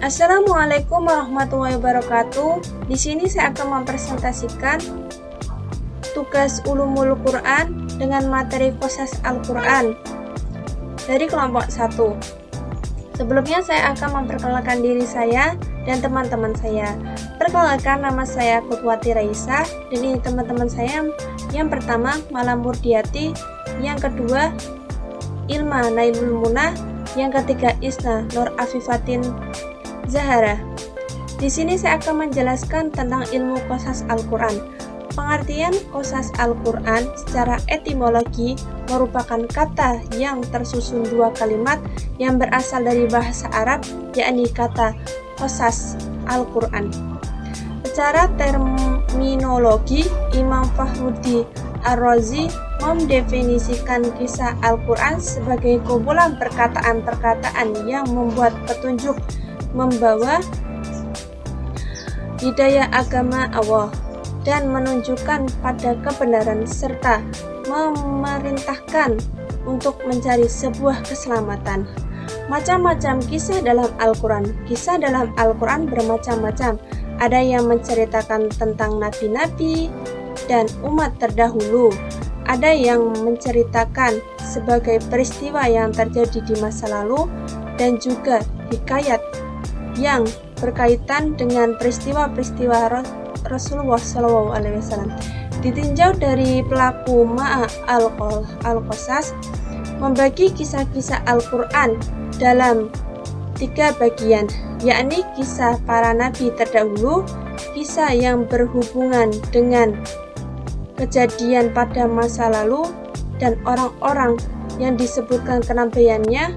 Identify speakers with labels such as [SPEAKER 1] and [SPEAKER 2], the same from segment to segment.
[SPEAKER 1] Assalamualaikum warahmatullahi wabarakatuh. Di sini saya akan mempresentasikan tugas ulumul Quran dengan materi qasas Al-Quran dari kelompok 1. Sebelumnya saya akan memperkenalkan diri saya dan teman-teman saya. Perkenalkan, nama saya Qutwati Raisa, dan ini teman-teman saya. Yang pertama Malam Murdiati, yang kedua Ilma Nailul Munah, yang ketiga Isna Nur Afifatin Zahara. Di sini saya akan menjelaskan tentang ilmu qasas Al-Quran. Pengertian qasas Al-Quran secara etimologi merupakan kata yang tersusun dua kalimat yang berasal dari bahasa Arab, yakni kata qasas Al-Quran. Secara terminologi, Imam Fakhruddin Ar-Razi mendefinisikan kisah Al-Quran sebagai kumpulan perkataan-perkataan yang membuat petunjuk, membawa hidayah agama Allah, dan menunjukkan pada kebenaran serta memerintahkan untuk mencari sebuah keselamatan. Macam-macam kisah dalam Al-Quran. Kisah dalam Al-Quran bermacam-macam. Ada yang menceritakan tentang nabi-nabi dan umat terdahulu. Ada yang menceritakan sebagai peristiwa yang terjadi di masa lalu, dan juga hikayat yang berkaitan dengan peristiwa-peristiwa Rasulullah SAW. Ditinjau dari pelaku al-qasas membagi kisah-kisah Al-Quran dalam 3 bagian, yakni kisah para nabi terdahulu, kisah yang berhubungan dengan kejadian pada masa lalu dan orang-orang yang disebutkan kenabiannya,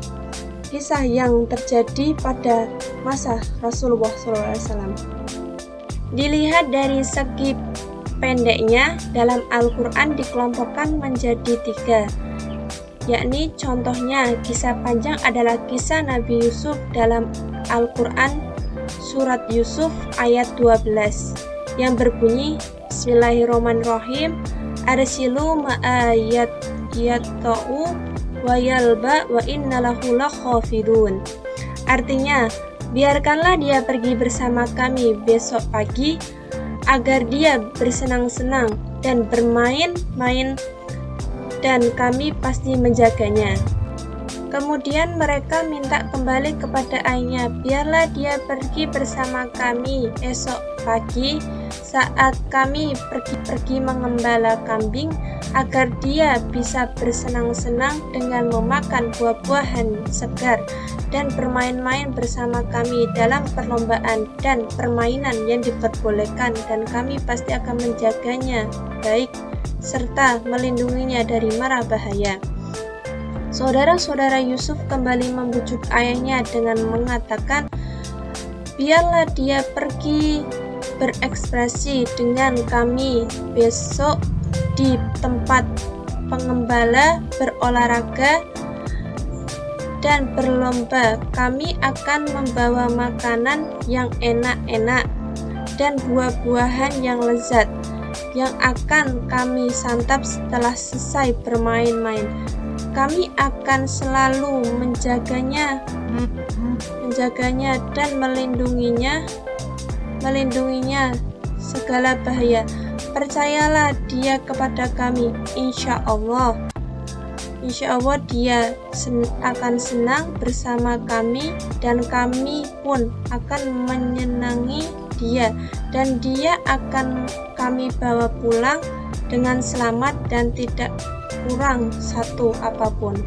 [SPEAKER 1] kisah yang terjadi pada masa Rasulullah SAW. Dilihat dari segi pendeknya, dalam Al-Quran dikelompokkan menjadi 3, yakni contohnya kisah panjang adalah kisah Nabi Yusuf dalam Al-Quran surat Yusuf ayat 12 yang berbunyi Bismillahirrahmanirrahim, arsilu ma'ayat yatta'u wa yalba wa innalahu lakhafidun. Artinya, biarkanlah dia pergi bersama kami besok pagi agar dia bersenang-senang dan bermain-main, dan kami pasti menjaganya. Kemudian mereka minta kembali kepada ayahnya, biarlah dia pergi bersama kami esok pagi saat kami pergi mengembala kambing agar dia bisa bersenang-senang dengan memakan buah-buahan segar dan bermain-main bersama kami dalam perlombaan dan permainan yang diperbolehkan, dan kami pasti akan menjaganya baik serta melindunginya dari mara bahaya. Saudara-saudara Yusuf kembali membujuk ayahnya dengan mengatakan, biarlah dia pergi berekspresi dengan kami besok di tempat pengembala, berolahraga dan berlomba. Kami akan membawa makanan yang enak-enak dan buah-buahan yang lezat yang akan kami santap setelah selesai bermain-main. Kami akan selalu menjaganya dan melindunginya segala bahaya. Percayalah dia kepada kami, insya Allah dia akan senang bersama kami, dan kami pun akan menyenangi dia, dan dia akan kami bawa pulang dengan selamat dan tidak kurang satu apapun.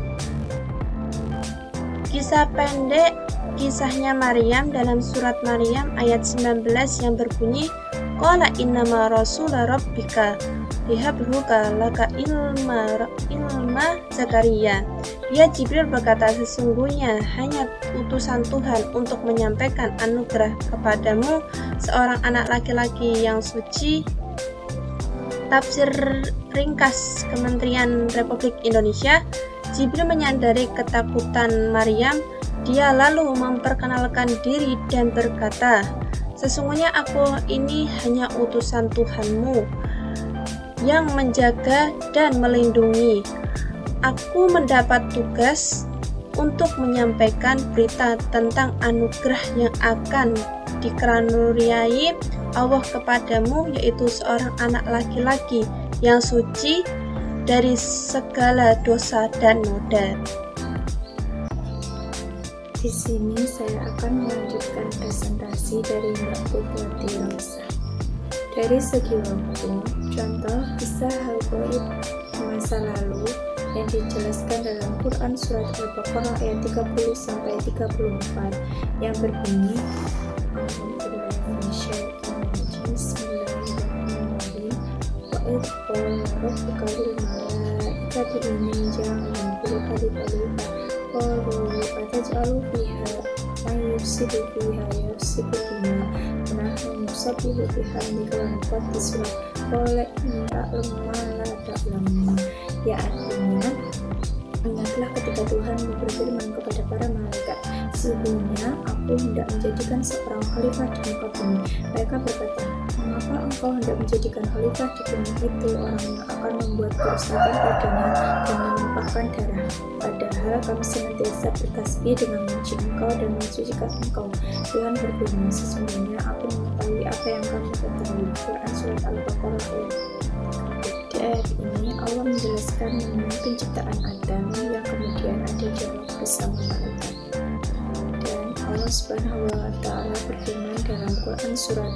[SPEAKER 1] Kisah pendek kisahnya Maryam dalam surat Maryam ayat 19 yang berbunyi, qala innama rasula rabbika lihabluka laka ilma Zakaria. Dia Jibril berkata, sesungguhnya hanya utusan Tuhan untuk menyampaikan anugerah kepadamu seorang anak laki-laki yang suci. Tafsir ringkas Kementerian Republik Indonesia. Jibril menyadari ketakutan Maryam. Dia lalu memperkenalkan diri dan berkata, sesungguhnya aku ini hanya utusan Tuhanmu yang menjaga dan melindungi. Aku mendapat tugas untuk menyampaikan berita tentang anugerah yang akan dikaruniai Allah kepadamu, yaitu seorang anak laki-laki yang suci dari segala dosa dan noda.
[SPEAKER 2] Di sini saya akan melanjutkan presentasi dari Mbak Putri Rosa. Dari segi waktu, contoh kisah hal gaib masa lalu yang dijelaskan dalam Quran Surat Al-Baqarah ayat 30 sampai 34 yang berbunyi Bismillahirrahmanirrahim. Wa idh qala rabbuka lil malaikati inni ja'ilun fil ardi khalifa qalu ataj'alu fiha man yufsidu fiha yufsidu fiha wa nahnu nusabbihu bihamdika wa nuqaddisu lak qala inni a'lamu ma la ta'lamun. Ya, artinya ingatlah ketika Tuhan berfirman kepada para malaikat, sesungguhnya aku hendak menjadikan seorang khalifah di muka bumi. Mereka berkata, mengapa engkau hendak menjadikan khalifah di bumi itu orang yang akan membuat kerusakan padanya dan menumpahkan darah? Padahal kami senantiasa bertasbih dengan memuji engkau dan mensucikan engkau. Tuhan berfirman, sesungguhnya aku mengetahui apa yang kamu ketahui. Quran Surat Al-Baqarah ayat. Di ayat ini Allah menjelaskan mengenai penciptaan Adam yang kemudian ada dialog bersama malaikat. Dan Allah Subhanahu wa Ta'ala berfirman dalam Quran Surat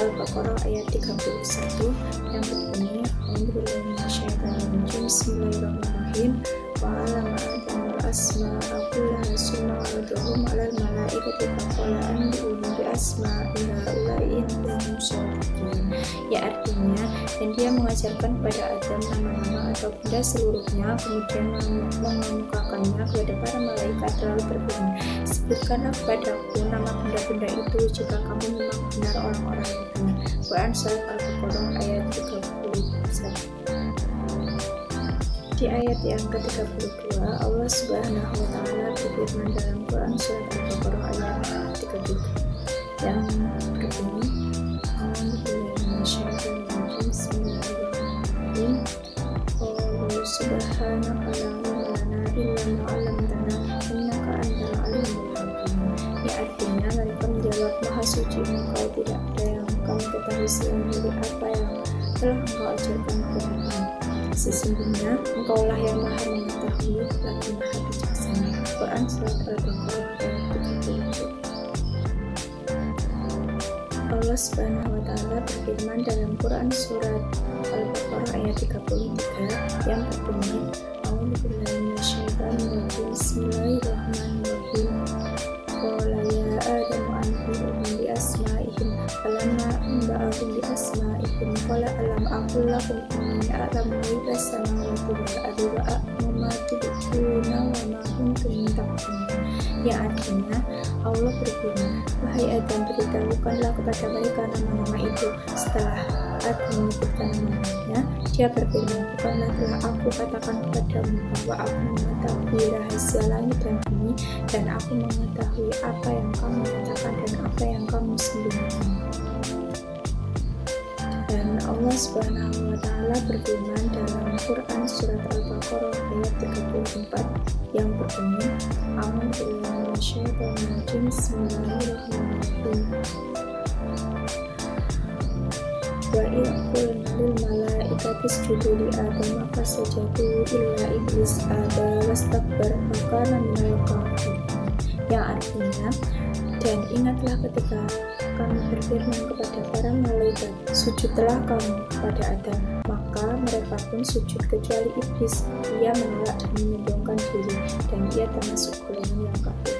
[SPEAKER 2] Al-Baqarah ayat 31 yang berbunyi Bismillahirrahmanirrahim wa 'allama Adam al-asma'a kullaha summa 'aradahum 'alal malaikati faqala anbi'uni bi asma'i haula'i in kuntum shadiqin. Ya, artinya, dan dia mengajarkan kepada Adam nama-nama atau benda seluruhnya, kemudian mengemukakannya kepada para malaikat lalu berfirman, sebutkanlah kepadaku nama benda-benda itu jika kamu memang benar orang-orang yang benar. Quran Surat Al-Baqarah ayat 31. Di ayat yang ke-32, Allah Subhanahu wa Ta'ala berfirman dalam Quran Surat Al-Baqarah ayat 32 yang berbunyi Bismillahirrahmanirrahim. Qalu subhanaka la ilma lana illa ma 'allamtana innaka antal alimul hakim. Ya, artinya mereka menjawab, maha suci engkau, tidak ada yang kami ketahui selain dari apa yang telah engkau ajarkan kepada kami. Sesungguhnya engkaulah yang maha mengetahui lagi maha bijaksana. Quran Surat Al-Baqarah ayat 37. Allah Subhanahu wa Ta'ala berfirman dalam Quran Surat Al-Baqarah ayat 33 yang berbunyi A'udzubillahi minasyaitonirrajim. Bismillahirrahmanirrahim. Qala ya Adam anbi'uhum bi asma'ihim falamma anba'ahum bi asma'ihim qala alam aqul lakum inni a'lamu ghaibas samawati wal ardi wa a'lamu ma tubduna wa ma kuntum taktumun. Ya, artinya Allah berfirman, wahai Adam, beritahukanlah kepada mereka nama-nama itu. Setelah Adam menyebutkan namanya, dia berfirman, bukanlah telah aku katakan kepadamu bahwa aku mengetahui rahasia langit dan bumi, dan aku mengetahui apa yang kamu katakan dan apa yang kamu sembunyikan. Dan Allah Subhanahu wa Ta'ala berfirman dalam Quran Surat Al-Baqarah ayat 34 yang berbunyi A'udzubillahi minasyaitonirrajim. Bismillahirrahmanirrahim. Wa idh qulna lil malaikati isjudu li Adama fasajadu illa iblis aba wastakbara wa kana minal kafirin. Yang artinya, dan ingatlah ketika kami berfirman kepada para malaikat, sujudlah kamu kepada Adam, maka mereka pun sujud kecuali iblis. Ia menolak dan menyombongkan diri, dan ia termasuk golongan yang kafir.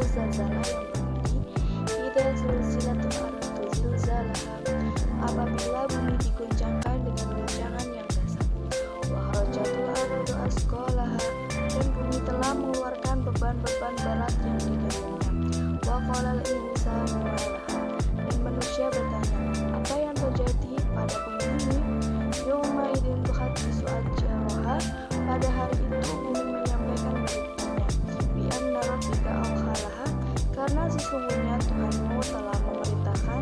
[SPEAKER 3] zalzalah yang berbunyi idza zulzilatil ardu zilzalaha, apabila bumi diguncangkan dengan guncangan yang dasar. Wa kharajatil ardu asqalaha, dan bumi telah mengeluarkan beban-beban berat yang didahulunya. Wa qalal insanu ma laha, dan manusia bertanya, apa yang terjadi pada bumi ini? Yauma idzin tuhaddisu akhbaraha, pada hari itu bumi menyampaikan beritanya. Bi anna rabbika awhalaha, karena sesungguhnya Tuhanmu telah memerintahkan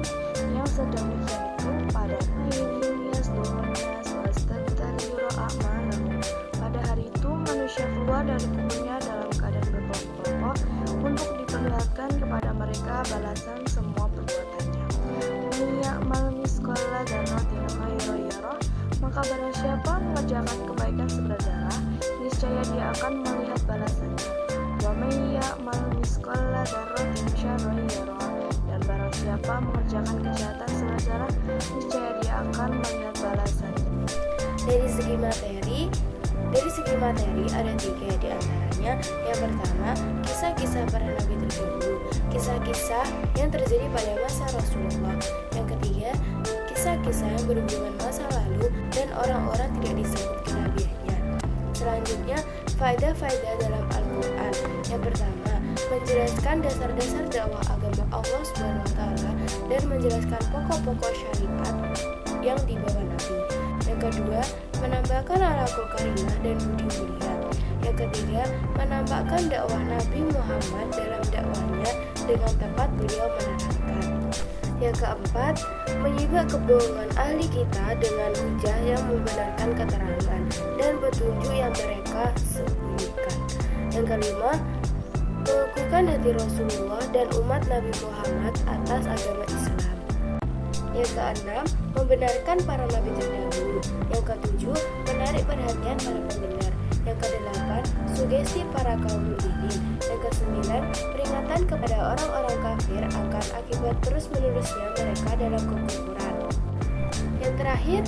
[SPEAKER 3] yang sedemikian itu pada naidin yasdurunnas wastadtariru a'malahum. Pada hari itu manusia keluar dari kuburnya dalam keadaan berkelompok-kelompok untuk diperlihatkan kepada mereka balasan semua perbuatannya. Ya'mal misqala dzarratin khairan yarah, maka barang siapa mengerjakan kebaikan sebesar zarah, niscaya dia akan melihat balasannya. Wa may ya'mal misqala dzarratin syarran yarah, dan barang siapa mengerjakan kejahatan sebesar zarah, niscaya dia akan melihat balasannya.
[SPEAKER 4] Dari segi materi ada 3 di antaranya. Yang pertama, kisah-kisah para nabi terdahulu, kisah-kisah yang terjadi pada masa Rasulullah. Yang ketiga, kisah-kisah yang berhubungan masa lalu dan orang-orang tidak disebut kenabiannya. Selanjutnya, faedah-faedah dalam Al-Quran. Yang pertama, menjelaskan dasar-dasar dakwah agama Allah SWT dan menjelaskan pokok-pokok syariat yang dibawa Nabi. Yang kedua, menambahkan akhlakul karimah dan budi mulia. Yang ketiga, menampakkan dakwah Nabi Muhammad dalam dakwahnya dengan tepat beliau menerangkan. Yang keempat, menyibak kebohongan ahli kita dengan hujah yang membenarkan keterangan dan petunjuk yang mereka sembunyikan. Yang kelima, mengukuhkan hati Rasulullah dan umat Nabi Muhammad atas agama Islam. Yang keenam, membenarkan para nabi terdahulu. Yang ketujuh, menarik perhatian para pendengar. Yang kedelapan, sugesti para kaum mukminin. Yang kesembilan, peringatan kepada orang-orang kafir akan akibat terus-menerusnya mereka dalam kekufuran. Yang terakhir,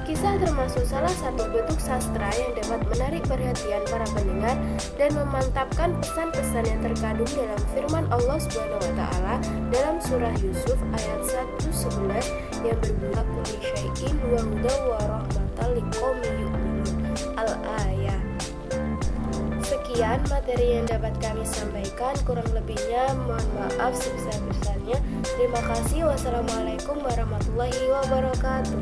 [SPEAKER 4] kisah termasuk salah satu bentuk sastra yang dapat menarik perhatian para pendengar dan memantapkan pesan-pesan yang terkandung dalam firman Allah SWT dalam surah Yusuf ayat 1:11 yang berbunyi kulli syai'in wa hudan wa rahmatan liqaumin yu'minun. Al-ayah. Sekian materi yang dapat kami sampaikan, kurang lebihnya mohon maaf sebesar-besarnya. Terima kasih. Wassalamualaikum warahmatullahi wabarakatuh.